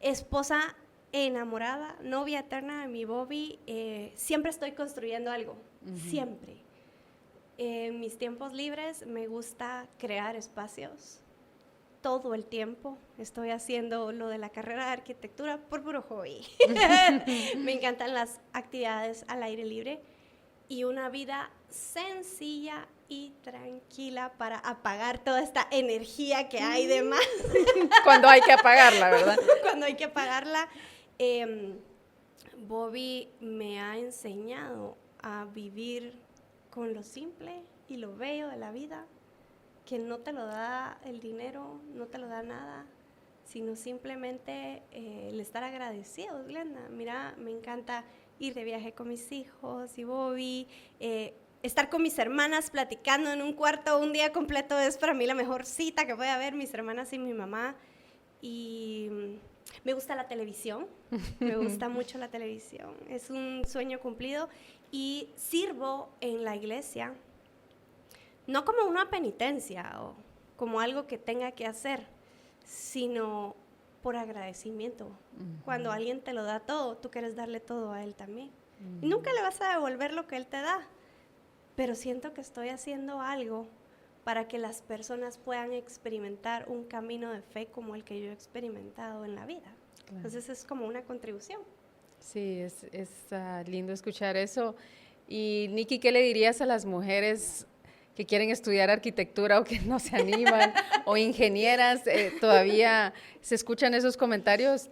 esposa enamorada, novia eterna de mi Bobby. Siempre estoy construyendo algo, siempre. En mis tiempos libres me gusta crear espacios. Todo el tiempo estoy haciendo lo de la carrera de arquitectura por puro hobby. Me encantan las actividades al aire libre y una vida sencilla y tranquila para apagar toda esta energía que hay de más. Cuando hay que apagarla, ¿verdad? Cuando hay que apagarla. Bobby me ha enseñado a vivir con lo simple y lo bello de la vida, que no te lo da el dinero, no te lo da nada, sino simplemente el estar agradecido, Glenda. Mira, me encanta ir de viaje con mis hijos y Bobby, estar con mis hermanas platicando en un cuarto un día completo es para mí la mejor cita que puede haber, mis hermanas y mi mamá. Y me gusta la televisión, me gusta mucho la televisión, es un sueño cumplido y sirvo en la iglesia, no como una penitencia o como algo que tenga que hacer, sino por agradecimiento. Cuando alguien te lo da todo, tú quieres darle todo a él también. Y nunca le vas a devolver lo que él te da, pero siento que estoy haciendo algo para que las personas puedan experimentar un camino de fe como el que yo he experimentado en la vida. Claro. Entonces es como una contribución. Sí, es lindo escuchar eso. Y Nikki, ¿qué le dirías a las mujeres que quieren estudiar arquitectura o que no se animan, o ingenieras? Todavía se escuchan esos comentarios.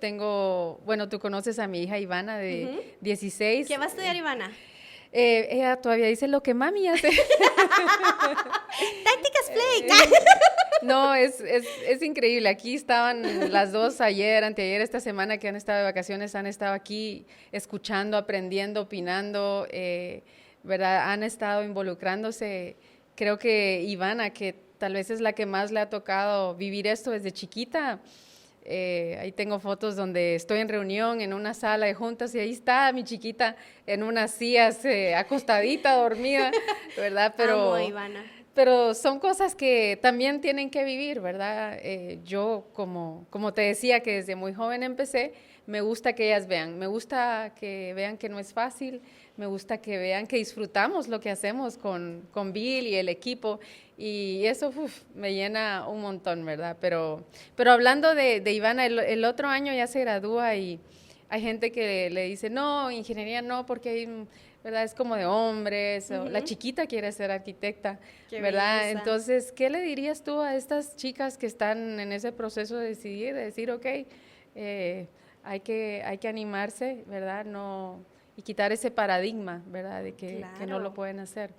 Bueno, tú conoces a mi hija Ivana de 16. ¿Qué va a estudiar Ivana? Ella todavía dice lo que mami hace. Tácticas Play. No, es increíble. Aquí estaban las dos ayer, anteayer, esta semana que han estado de vacaciones, han estado aquí escuchando, aprendiendo, opinando, ¿verdad? Han estado involucrándose. Creo que Ivana, que tal vez es la que más le ha tocado vivir esto desde chiquita. Ahí tengo fotos donde estoy en reunión en una sala de juntas y ahí está mi chiquita en unas sillas acostadita, dormida, ¿verdad? Amo a Ivana. Pero son cosas que también tienen que vivir, ¿verdad? Yo, como te decía, que desde muy joven empecé, me gusta que ellas vean, me gusta que vean que no es fácil, me gusta que vean que disfrutamos lo que hacemos con Bill y el equipo, y eso me llena un montón, ¿verdad? Pero hablando de Ivana, el otro año ya se gradúa y hay gente que le dice, no, ingeniería no, porque hay, ¿verdad? Es como de hombres, o la chiquita quiere ser arquitecta, Qué ¿verdad? belleza. Entonces, ¿qué le dirías tú a estas chicas que están en ese proceso de decidir, ok, hay que animarse, ¿verdad? No, y quitar ese paradigma, ¿verdad? De que no lo Claro. pueden hacer.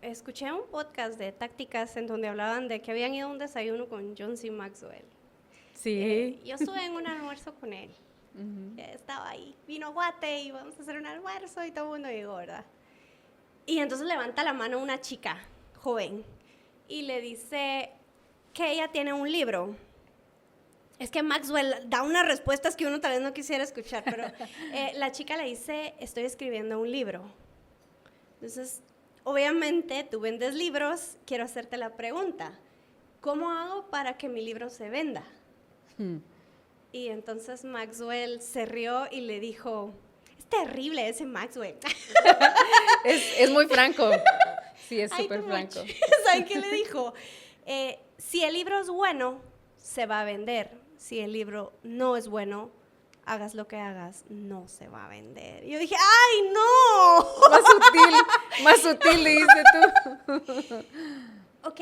Escuché un podcast de tácticas en donde hablaban de que habían ido a un desayuno con John C. Maxwell. Sí. Yo estuve en un almuerzo con él. Ujú. Estaba ahí, vino Guate y vamos a hacer un almuerzo y todo el mundo llegó, ¿verdad? Y entonces levanta la mano una chica joven y le dice que ella tiene un libro. Es que Maxwell da unas respuestas que uno tal vez no quisiera escuchar, pero la chica le dice, estoy escribiendo un libro. Entonces, obviamente, tú vendes libros, quiero hacerte la pregunta, ¿cómo hago para que mi libro se venda? Y entonces Maxwell se rió y le dijo, es terrible ese Maxwell. Es muy franco. Sí, es Ay, súper too franco. much. ¿Saben qué le dijo? Si el libro es bueno, se va a vender. Si el libro no es bueno, hagas lo que hagas, no se va a vender. Y yo dije, ¡ay, no! Más sutil, le dices tú. Ok,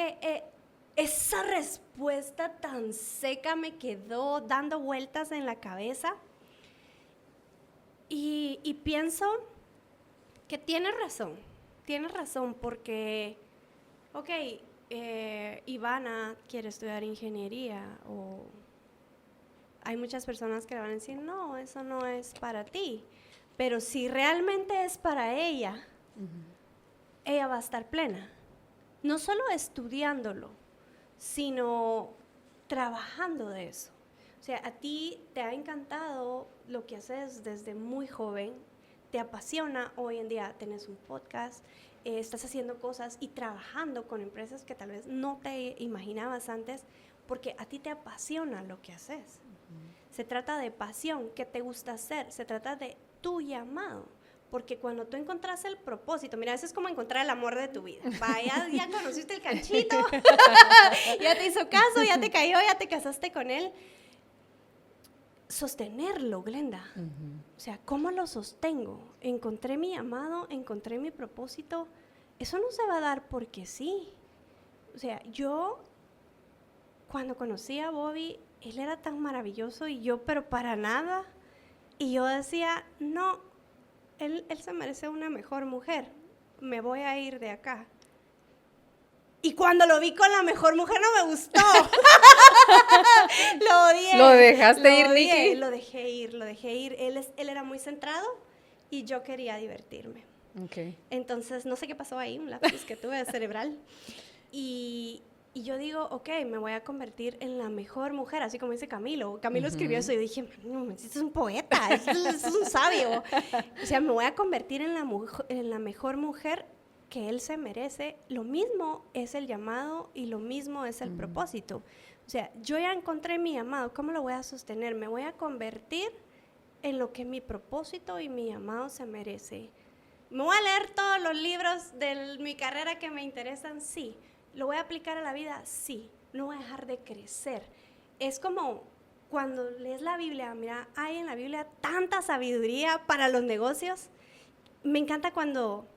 esa respuesta tan seca me quedó dando vueltas en la cabeza. Y pienso que tienes razón, porque, ok, Ivana quiere estudiar ingeniería, o hay muchas personas que le van a decir, no, eso no es para ti, pero si realmente es para ella, ella va a estar plena, no solo estudiándolo, sino trabajando de eso. O sea, a ti te ha encantado lo que haces desde muy joven, te apasiona, hoy en día tenés un podcast, estás haciendo cosas y trabajando con empresas que tal vez no te imaginabas antes, porque a ti te apasiona lo que haces. Se trata de pasión, ¿qué te gusta hacer? Se trata de tu llamado. Porque cuando tú encontrás el propósito, mira, eso es como encontrar el amor de tu vida. Vaya, ya conociste el canchito, ya te hizo caso, ya te cayó, ya te casaste con él. Sostenerlo, Glenda. O sea, ¿cómo lo sostengo? Encontré mi llamado, encontré mi propósito. Eso no se va a dar porque sí. O sea, yo, cuando conocí a Bobby, él era tan maravilloso y yo, pero para nada. Y yo decía, no, él se merece una mejor mujer. Me voy a ir de acá. Y cuando lo vi con la mejor mujer no me gustó. Lo odié. ¿Lo dejaste ir, Nikki? Lo dejé ir. Él era muy centrado y yo quería divertirme. Okay. Entonces, no sé qué pasó ahí, un lapsus que tuve cerebral. Y yo digo, ok, me voy a convertir en la mejor mujer, así como dice Camilo. Camilo escribió eso y dije, no, este es un poeta, este es un sabio. O sea, me voy a convertir en la mejor mujer que él se merece. Lo mismo es el llamado y lo mismo es el propósito. O sea, yo ya encontré mi llamado, ¿cómo lo voy a sostener? Me voy a convertir en lo que mi propósito y mi llamado se merece. ¿Me voy a leer todos los libros de mi carrera que me interesan? Sí. ¿Lo voy a aplicar a la vida? Sí. No voy a dejar de crecer. Es como cuando lees la Biblia, mira, hay en la Biblia tanta sabiduría para los negocios. Me encanta cuando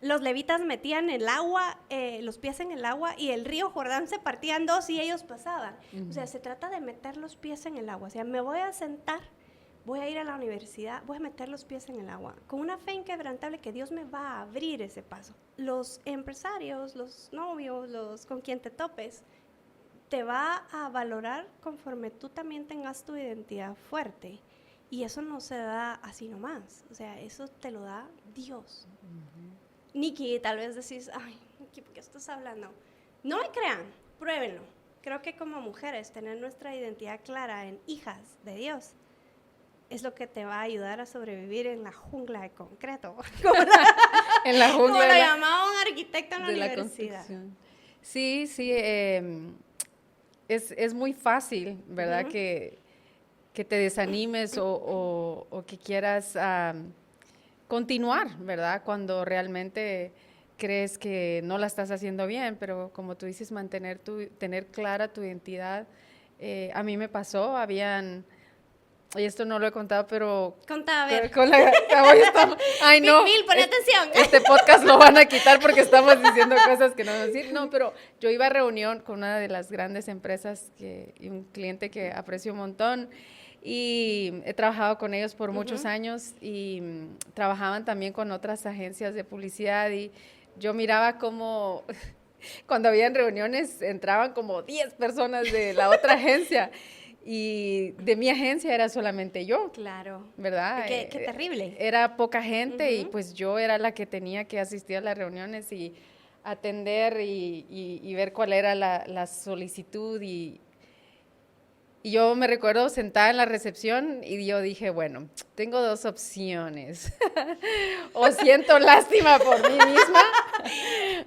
los levitas metían el agua, los pies en el agua, y el río Jordán se partía en dos y ellos pasaban. O sea, se trata de meter los pies en el agua. O sea, me voy a sentar, voy a ir a la universidad, voy a meter los pies en el agua, con una fe inquebrantable que Dios me va a abrir ese paso. Los empresarios, los novios, los con quien te topes, te va a valorar conforme tú también tengas tu identidad fuerte. Y eso no se da así nomás. O sea, eso te lo da Dios. Nikki, tal vez decís, ay, Nikki, ¿por qué estás hablando? No me crean, pruébenlo. Creo que como mujeres, tener nuestra identidad clara en hijas de Dios es lo que te va a ayudar a sobrevivir en la jungla de concreto. En la jungla. Como lo llamaba un arquitecto en la de la universidad. construcción. Sí, sí, es muy fácil, ¿verdad? Que te desanimes o que quieras continuar, ¿verdad? Cuando realmente crees que no la estás haciendo bien, pero como tú dices, tener clara tu identidad. A mí me pasó, y esto no lo he contado, pero... Contá, a ver. Ay, no. Mil, pon atención. Este podcast lo van a quitar porque estamos diciendo cosas que no vamos a decir. No, pero yo iba a reunión con una de las grandes empresas y un cliente que aprecio un montón. Y he trabajado con ellos por muchos años y trabajaban también con otras agencias de publicidad y yo miraba cómo cuando habían reuniones entraban como 10 personas de la otra agencia y de mi agencia era solamente yo. Claro. ¿Verdad? Qué terrible. Era poca gente y pues yo era la que tenía que asistir a las reuniones y atender y ver cuál era la solicitud y yo me recuerdo sentada en la recepción y yo dije, bueno, tengo 2 opciones. O siento lástima por mí misma,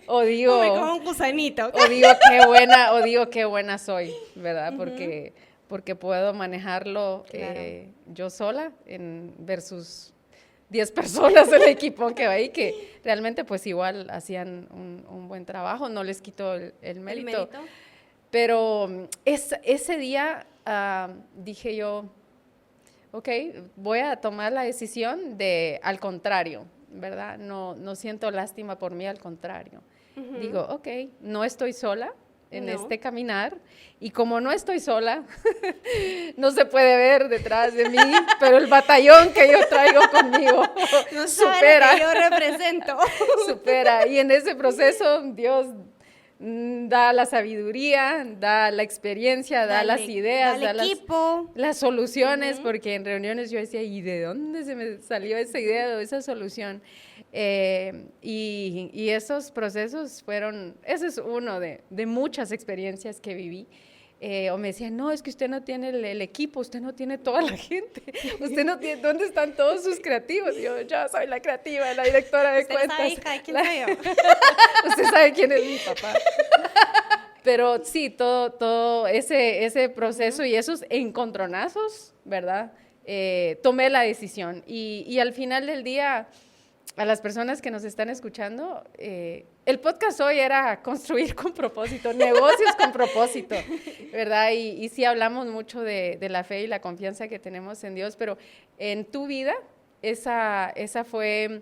o digo... como un gusanito. O digo qué buena soy, ¿verdad? Porque puedo manejarlo yo sola versus 10 personas del equipo que va ahí, que realmente pues igual hacían un buen trabajo, no les quito el mérito. Pero ese día dije yo, ok, voy a tomar la decisión de, al contrario, ¿verdad? No siento lástima por mí, al contrario. Digo, ok, no estoy sola en este caminar, y como no estoy sola, no se puede ver detrás de mí, pero el batallón que yo traigo conmigo no supera. Que yo represento. Supera, y en ese proceso Dios da la sabiduría, da la experiencia, da las ideas, da las soluciones, porque en reuniones yo decía, ¿y de dónde se me salió esa idea o esa solución? Y esos procesos ese es uno de muchas experiencias que viví. O me decían, no, es que usted no tiene el equipo, usted no tiene toda la gente, usted no tiene, ¿dónde están todos sus creativos? Yo soy la creativa, la directora de cuentas. ¿Usted sabe quién soy yo? Usted sabe quién es mi papá. Pero sí, todo ese proceso y esos encontronazos, ¿verdad? Tomé la decisión y al final del día, a las personas que nos están escuchando, el podcast hoy era construir con propósito, negocios con propósito, ¿verdad? Y sí hablamos mucho de la fe y la confianza que tenemos en Dios, pero en tu vida, esa fue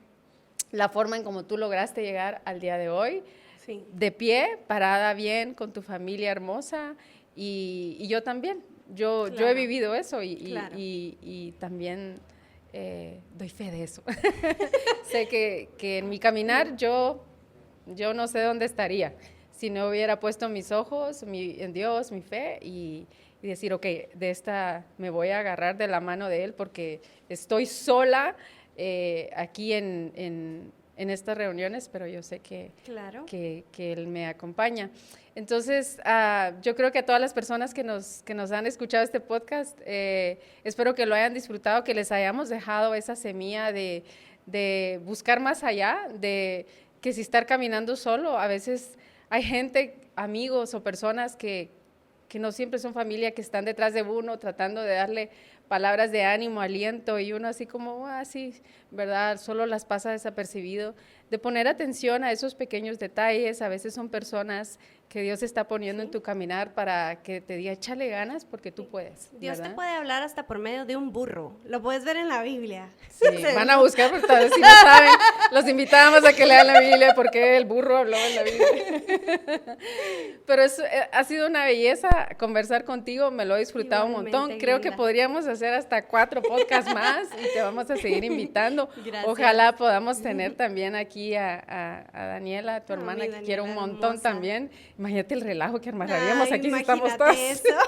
la forma en cómo tú lograste llegar al día de hoy, sí. De pie, parada bien, con tu familia hermosa, y yo también. Yo he vivido eso y también... doy fe de eso. Sé que en mi caminar yo no sé dónde estaría si no hubiera puesto mis ojos en Dios, mi fe y decir, ok, de esta me voy a agarrar de la mano de Él porque estoy sola aquí en estas reuniones, pero yo sé que Él me acompaña. Entonces, yo creo que a todas las personas que nos han escuchado este podcast, espero que lo hayan disfrutado, que les hayamos dejado esa semilla de buscar más allá, de que si estar caminando solo, a veces hay gente, amigos o personas que no siempre son familia, que están detrás de uno tratando de darle palabras de ánimo, aliento, y uno así como, sí, ¿verdad? Solo las pasa desapercibido. De poner atención a esos pequeños detalles, a veces son personas que Dios está poniendo en tu caminar para que te diga, échale ganas porque tú puedes. Dios ¿verdad? te puede hablar hasta por medio de un burro, lo puedes ver en la Biblia. Sí, van a buscar, porque tal vez si no saben, los invitamos a que lean la Biblia porque el burro habló en la Biblia. Pero ha sido una belleza conversar contigo, me lo he disfrutado Igualmente, un montón. Creo linda. que podríamos hacer hasta 4 podcasts más y te vamos a seguir invitando. Gracias. Ojalá podamos tener también aquí a Daniela, tu hermana, que quiero un montón hermosa. también. Imagínate el relajo que armaríamos aquí si estamos imagínate todos. eso.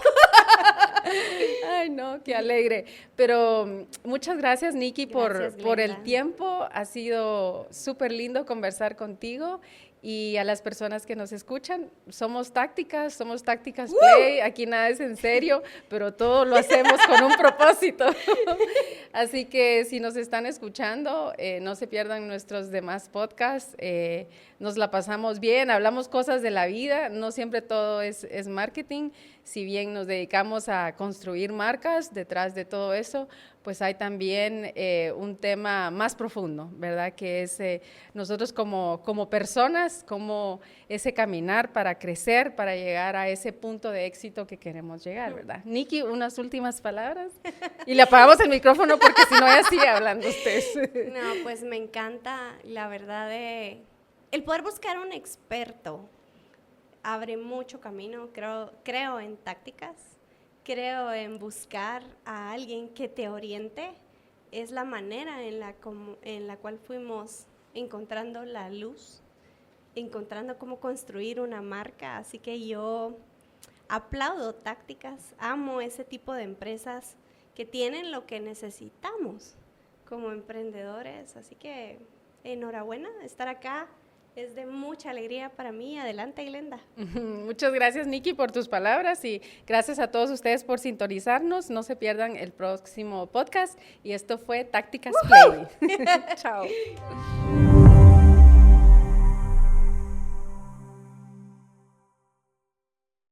Ay, no, qué alegre. Pero muchas gracias, Nikki, Gracias, por el Glenda. tiempo. Ha sido súper lindo conversar contigo. Y a las personas que nos escuchan, somos Tácticas Play. Aquí nada es en serio, pero todo lo hacemos con un propósito. Así que si nos están escuchando, no se pierdan nuestros demás podcasts. Nos la pasamos bien, hablamos cosas de la vida, no siempre todo es marketing. Si bien nos dedicamos a construir marcas, detrás de todo eso, pues hay también un tema más profundo, ¿verdad? Que es nosotros como personas, como ese caminar para crecer, para llegar a ese punto de éxito que queremos llegar, ¿verdad? Nikki, unas últimas palabras. Y le apagamos el micrófono porque si no ya sigue hablando usted. No, pues me encanta, la verdad, el poder buscar un experto abre mucho camino, creo en tácticas, creo en buscar a alguien que te oriente, es la manera en la cual fuimos encontrando la luz, encontrando cómo construir una marca, así que yo aplaudo Tácticas, amo ese tipo de empresas que tienen lo que necesitamos como emprendedores, así que enhorabuena estar acá. Es de mucha alegría para mí. Adelante, Glenda. Muchas gracias, Nikki, por tus palabras y gracias a todos ustedes por sintonizarnos. No se pierdan el próximo podcast y esto fue Tácticas Play. Chao.